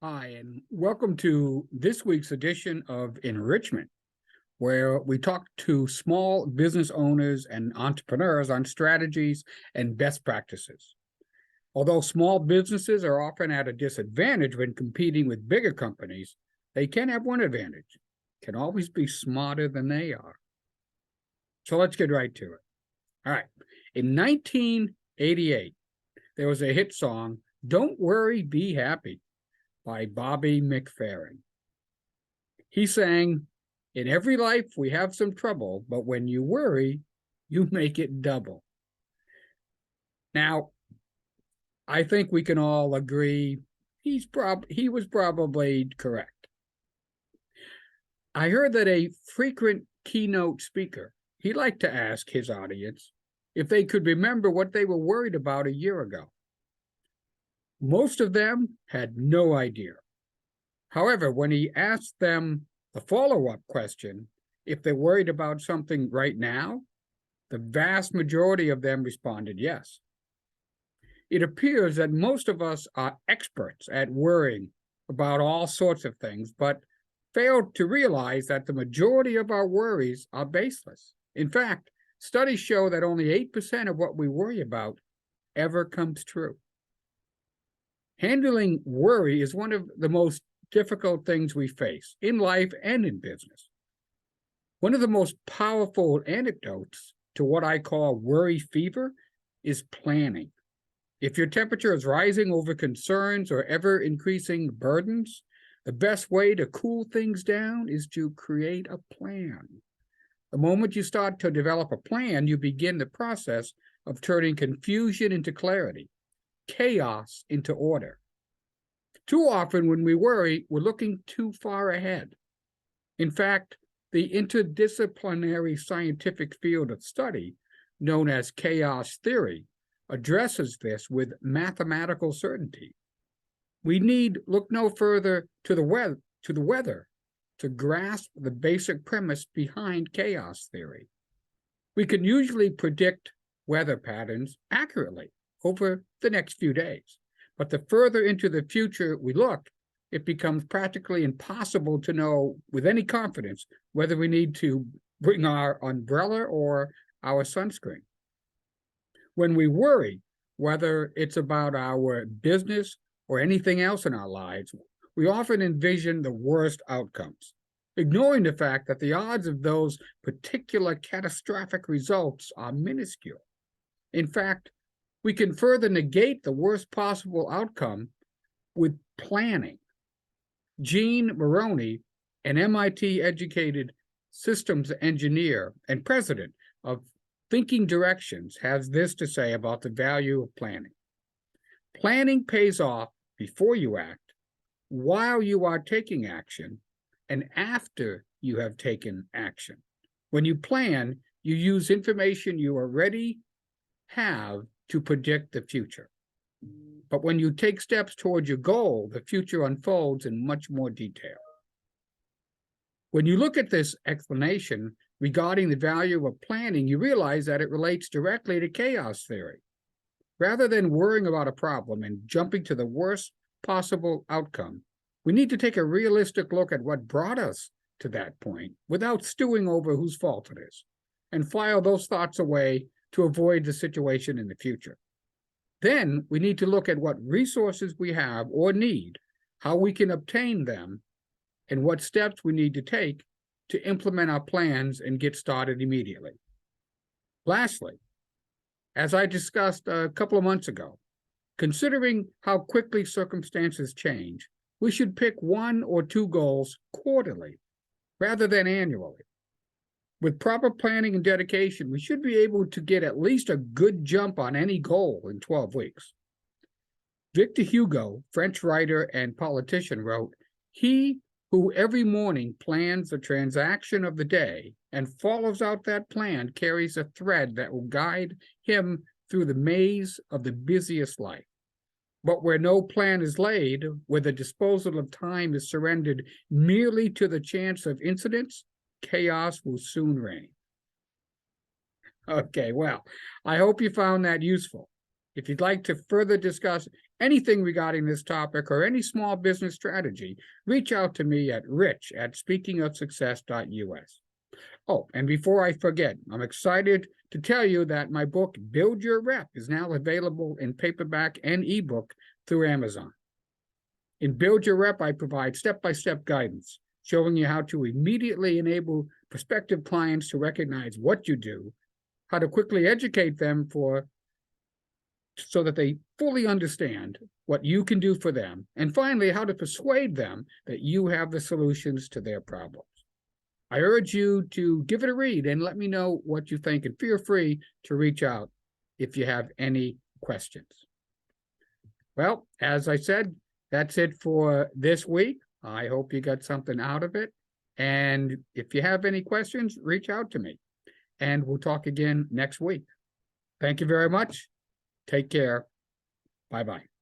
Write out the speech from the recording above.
Hi, and welcome to this week's edition of Enrichment, where we talk to small business owners and entrepreneurs on strategies and best practices. Although small businesses are often at a disadvantage when competing with bigger companies, they can have one advantage: can always be smarter than they are. So let's get right to it. All right. In 1988, there was a hit song, "Don't Worry, Be Happy," by Bobby McFerrin. He sang, "In every life we have some trouble, but when you worry, you make it double." Now, I think we can all agree he was probably correct. I heard that a frequent keynote speaker, he liked to ask his audience if they could remember what they were worried about a year ago. Most of them had no idea. However, when he asked them the follow-up question, if they're worried about something right now, the vast majority of them responded yes. It appears that most of us are experts at worrying about all sorts of things, but fail to realize that the majority of our worries are baseless. In fact, studies show that only 8% of what we worry about ever comes true. Handling worry is one of the most difficult things we face in life and in business. One of the most powerful antidotes to what I call worry fever is planning. If your temperature is rising over concerns or ever increasing burdens, the best way to cool things down is to create a plan. The moment you start to develop a plan, you begin the process of turning confusion into clarity, chaos into order. Too often when we worry, we're looking too far ahead. In fact, the interdisciplinary scientific field of study, known as chaos theory, addresses this with mathematical certainty. We need look no further to the weather to grasp the basic premise behind chaos theory. We can usually predict weather patterns accurately over the next few days. But the further into the future we look, it becomes practically impossible to know with any confidence whether we need to bring our umbrella or our sunscreen. When we worry, whether it's about our business or anything else in our lives, we often envision the worst outcomes, ignoring the fact that the odds of those particular catastrophic results are minuscule. In fact, we can further negate the worst possible outcome with planning. Gene Maroney, an MIT-educated systems engineer and president of Thinking Directions, has this to say about the value of planning. Planning pays off before you act, while you are taking action, and after you have taken action. When you plan, you use information you already have to predict the future. But when you take steps towards your goal, the future unfolds in much more detail. When you look at this explanation regarding the value of planning, you realize that it relates directly to chaos theory. Rather than worrying about a problem and jumping to the worst possible outcome, we need to take a realistic look at what brought us to that point without stewing over whose fault it is, and file those thoughts away to avoid the situation in the future. Then we need to look at what resources we have or need, how we can obtain them, and what steps we need to take to implement our plans and get started immediately. Lastly, as I discussed a couple of months ago, considering how quickly circumstances change, we should pick 1 or 2 goals quarterly rather than annually. With proper planning and dedication, we should be able to get at least a good jump on any goal in 12 weeks. Victor Hugo, French writer and politician, wrote, "He who every morning plans the transaction of the day and follows out that plan carries a thread that will guide him through the maze of the busiest life. But where no plan is laid, where the disposal of time is surrendered merely to the chance of incidents, chaos will soon reign." Okay, well, I hope you found that useful. If you'd like to further discuss anything regarding this topic or any small business strategy, reach out to me at rich@speakingofsuccess.us. Oh, and before I forget, I'm excited to tell you that my book, Build Your Rep, is now available in paperback and ebook through Amazon. In Build Your Rep, I provide step-by-step guidance, showing you how to immediately enable prospective clients to recognize what you do, how to quickly educate them so that they fully understand what you can do for them, and finally, how to persuade them that you have the solutions to their problems. I urge you to give it a read and let me know what you think, and feel free to reach out if you have any questions. Well, as I said, that's it for this week. I hope you got something out of it. And if you have any questions, reach out to me. And we'll talk again next week. Thank you very much. Take care. Bye-bye.